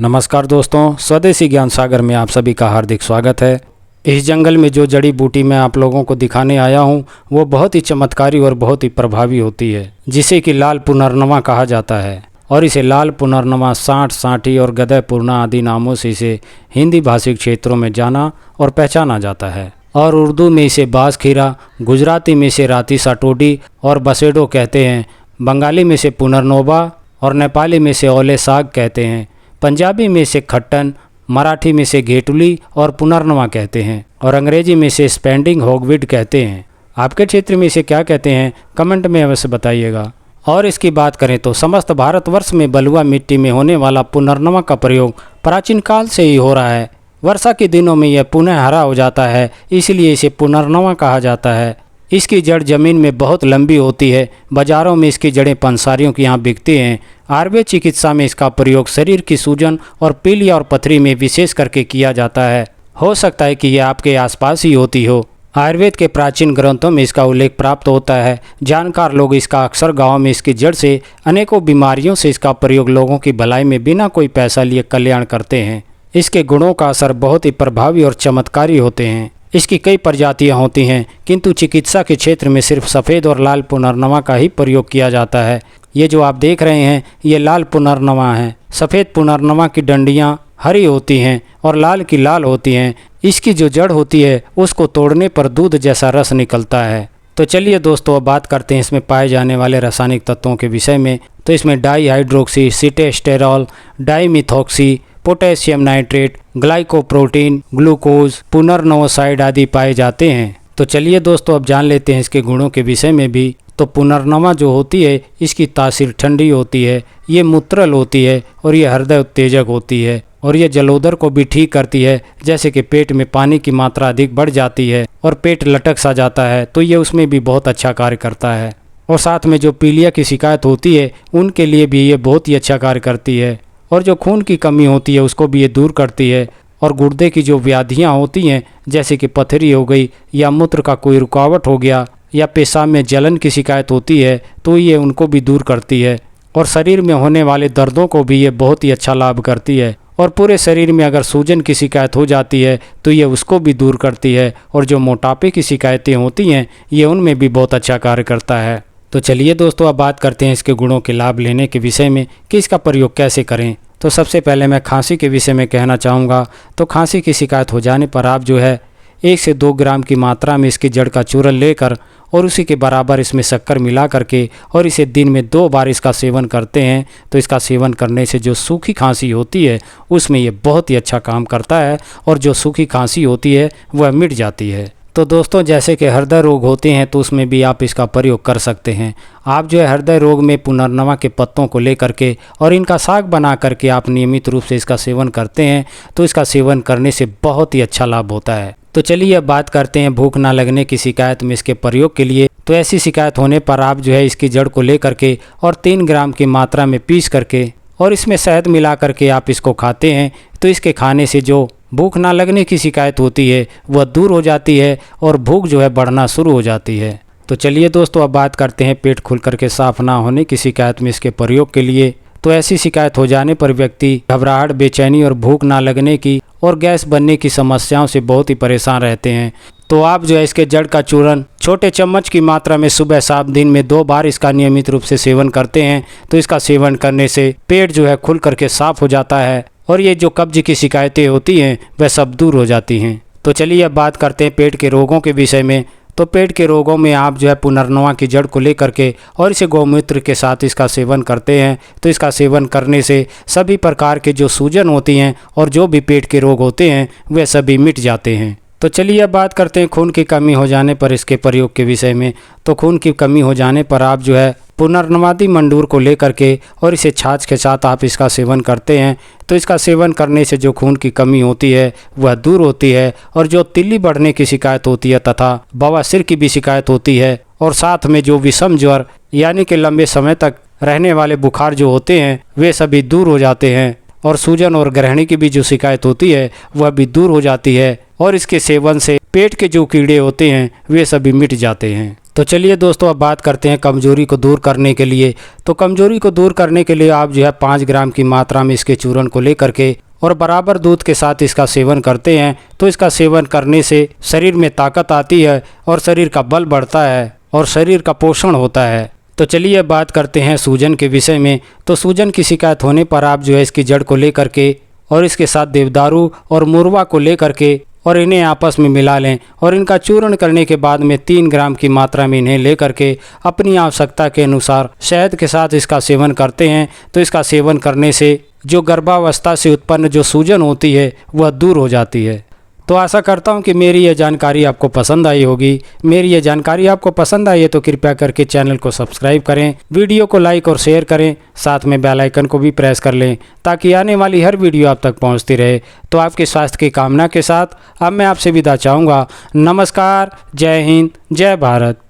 नमस्कार दोस्तों, स्वदेशी ज्ञान सागर में आप सभी का हार्दिक स्वागत है। इस जंगल में जो जड़ी बूटी मैं आप लोगों को दिखाने आया हूँ वो बहुत ही चमत्कारी और बहुत ही प्रभावी होती है, जिसे कि लाल पुनर्नवा कहा जाता है। और इसे लाल पुनर्नवा, साँठ, साँठी और गदय पूर्णा आदि नामों से इसे हिंदी भाषिक क्षेत्रों में जाना और पहचाना जाता है। और उर्दू में इसे बास खीरा, गुजराती में इसे राती साटोडी और बसेडो कहते हैं, बंगाली में इसे पुनर्नोबा और नेपाली में इसे ओले साग कहते हैं, पंजाबी में इसे खट्टन, मराठी में इसे घेटुली और पुनर्नवा कहते हैं, और अंग्रेजी में इसे स्पेंडिंग हॉगविड कहते हैं। आपके क्षेत्र में इसे क्या कहते हैं, कमेंट में अवश्य बताइएगा। और इसकी बात करें तो समस्त भारतवर्ष में बलुआ मिट्टी में होने वाला पुनर्नवा का प्रयोग प्राचीन काल से ही हो रहा है। वर्षा के दिनों में यह पुनः हरा हो जाता है, इसलिए इसे पुनर्नवा कहा जाता है। इसकी जड़ जमीन में बहुत लंबी होती है। बाजारों में इसकी जड़ें पंसारियों के यहाँ बिकती हैं। आयुर्वेद चिकित्सा में इसका प्रयोग शरीर की सूजन और पीलिया और पथरी में विशेष करके किया जाता है। हो सकता है कि यह आपके आसपास ही होती हो। आयुर्वेद के प्राचीन ग्रंथों में इसका उल्लेख प्राप्त होता है। जानकार लोग इसका अक्सर गाँव में इसकी जड़ से अनेकों बीमारियों से इसका प्रयोग लोगों की भलाई में बिना कोई पैसा लिए कल्याण करते हैं। इसके गुणों का असर बहुत ही प्रभावी और चमत्कारी होते हैं। इसकी कई प्रजातियां होती हैं, किंतु चिकित्सा के क्षेत्र में सिर्फ सफ़ेद और लाल पुनर्नवा का ही प्रयोग किया जाता है। ये जो आप देख रहे हैं ये लाल पुनर्नवा है। सफ़ेद पुनर्नवा की डंडियां हरी होती हैं और लाल की लाल होती हैं। इसकी जो जड़ होती है उसको तोड़ने पर दूध जैसा रस निकलता है। तो चलिए दोस्तों, अब बात करते हैं इसमें पाए जाने वाले रासायनिक तत्वों के विषय में। तो इसमें dihydroxy, sitosterol, dimethoxy, potassium nitrate, glycoprotein, glucose, पुनर्नवासाइड आदि पाए जाते हैं। तो चलिए दोस्तों, अब जान लेते हैं इसके गुणों के विषय में भी। तो पुनर्नवा जो होती है इसकी तासीर ठंडी होती है, ये मूत्रल होती है और ये हृदय उत्तेजक होती है, और ये जलोदर को भी ठीक करती है। जैसे कि पेट में पानी की मात्रा अधिक बढ़ जाती है और पेट लटक सा जाता है तो ये उसमें भी बहुत अच्छा कार्य करता है। और साथ में जो पीलिया की शिकायत होती है उनके लिए भी ये बहुत ही अच्छा कार्य करती है। और जो खून की कमी होती है उसको भी ये दूर करती है। और गुर्दे की जो व्याधियाँ होती हैं जैसे कि पथरी हो गई या मूत्र का कोई रुकावट हो गया या पेशाब में जलन की शिकायत होती है तो ये उनको भी दूर करती है। और शरीर में होने वाले दर्दों को भी ये बहुत ही अच्छा लाभ करती है। और पूरे शरीर में अगर सूजन की शिकायत हो जाती है तो ये उसको भी दूर करती है। और जो मोटापे की शिकायतें होती हैं ये उनमें भी बहुत अच्छा कार्य करता है। तो चलिए दोस्तों, अब बात करते हैं इसके गुणों के लाभ लेने के विषय में कि इसका प्रयोग कैसे करें। तो सबसे पहले मैं खांसी के विषय में कहना चाहूँगा। तो खांसी की शिकायत हो जाने पर आप जो है 1 से 2 ग्राम की मात्रा में इसकी जड़ का चूरन लेकर और उसी के बराबर इसमें शक्कर मिला करके और इसे दिन में 2 बार इसका सेवन करते हैं तो इसका सेवन करने से जो सूखी खांसी होती है उसमें ये बहुत ही अच्छा काम करता है और जो सूखी खांसी होती है वह मिट जाती है। तो दोस्तों, जैसे कि हृदय रोग होते हैं तो उसमें भी आप इसका प्रयोग कर सकते हैं। आप जो है हृदय रोग में पुनर्नवा के पत्तों को लेकर के और इनका साग बना करके आप नियमित रूप से इसका सेवन करते हैं तो इसका सेवन करने से बहुत ही अच्छा लाभ होता है। तो चलिए अब बात करते हैं भूख ना लगने की शिकायत में इसके प्रयोग के लिए। तो ऐसी शिकायत होने पर आप जो है इसकी जड़ को ले करके और 3 ग्राम की मात्रा में पीस करके और इसमें शहद मिला करके आप इसको खाते हैं तो इसके खाने से जो भूख ना लगने की शिकायत होती है वह दूर हो जाती है और भूख जो है बढ़ना शुरू हो जाती है। तो चलिए दोस्तों, अब बात करते हैं पेट खुल करके साफ ना होने की शिकायत में इसके प्रयोग के लिए। तो ऐसी शिकायत हो जाने पर व्यक्ति घबराहट, बेचैनी और भूख ना लगने की और गैस बनने की समस्याओं से बहुत ही परेशान रहते हैं। तो आप जो है इसके जड़ का चूरन छोटे चम्मच की मात्रा में सुबह शाम दिन में 2 बार इसका नियमित रूप से सेवन करते हैं तो इसका सेवन करने से पेट जो है खुल करके साफ हो जाता है और ये जो कब्ज की शिकायतें होती हैं वह सब दूर हो जाती हैं। तो चलिए अब बात करते हैं पेट के रोगों के विषय में। तो पेट के रोगों में आप जो है पुनर्नवा की जड़ को लेकर के और इसे गौमूत्र के साथ इसका सेवन करते हैं तो इसका सेवन करने से सभी प्रकार के जो सूजन होती हैं और जो भी पेट के रोग होते हैं वे सभी मिट जाते हैं। तो चलिए अब बात करते हैं खून की कमी हो जाने पर इसके प्रयोग के विषय में। तो खून की कमी हो जाने पर आप जो है पुनर्नवादी मंडूर को लेकर के और इसे छाछ के साथ आप इसका सेवन करते हैं तो इसका सेवन करने से जो खून की कमी होती है वह दूर होती है और जो तिल्ली बढ़ने की शिकायत होती है तथा बवासीर की भी शिकायत होती है और साथ में जो विषम ज्वर यानी कि लंबे समय तक रहने वाले बुखार जो होते हैं वे सभी दूर हो जाते हैं और सूजन और ग्रहणी की भी जो शिकायत होती है वह भी दूर हो जाती है। और इसके सेवन से पेट के जो कीड़े होते हैं वे सभी मिट जाते हैं। तो चलिए दोस्तों, अब बात करते हैं कमज़ोरी को दूर करने के लिए। तो कमज़ोरी को दूर करने के लिए आप जो है 5 ग्राम की मात्रा में इसके चूर्ण को लेकर के और बराबर दूध के साथ इसका सेवन करते हैं तो इसका सेवन करने से शरीर में ताकत आती है और शरीर का बल बढ़ता है और शरीर का पोषण होता है। तो चलिए बात करते हैं सूजन के विषय में। तो सूजन की शिकायत होने पर आप जो है इसकी जड़ को लेकर के और इसके साथ देवदारू और मुरवा को लेकर के और इन्हें आपस में मिला लें और इनका चूर्ण करने के बाद में 3 ग्राम की मात्रा में इन्हें लेकर के अपनी आवश्यकता के अनुसार शहद के साथ इसका सेवन करते हैं तो इसका सेवन करने से जो गर्भावस्था से उत्पन्न जो सूजन होती है वह दूर हो जाती है। तो आशा करता हूं कि मेरी यह जानकारी आपको पसंद आई होगी। मेरी यह जानकारी आपको पसंद आई है तो कृपया करके चैनल को सब्सक्राइब करें, वीडियो को लाइक और शेयर करें, साथ में बेल आइकन को भी प्रेस कर लें ताकि आने वाली हर वीडियो आप तक पहुंचती रहे। तो आपके स्वास्थ्य की कामना के साथ अब मैं आपसे विदा चाहूँगा। नमस्कार, जय हिंद, जय भारत।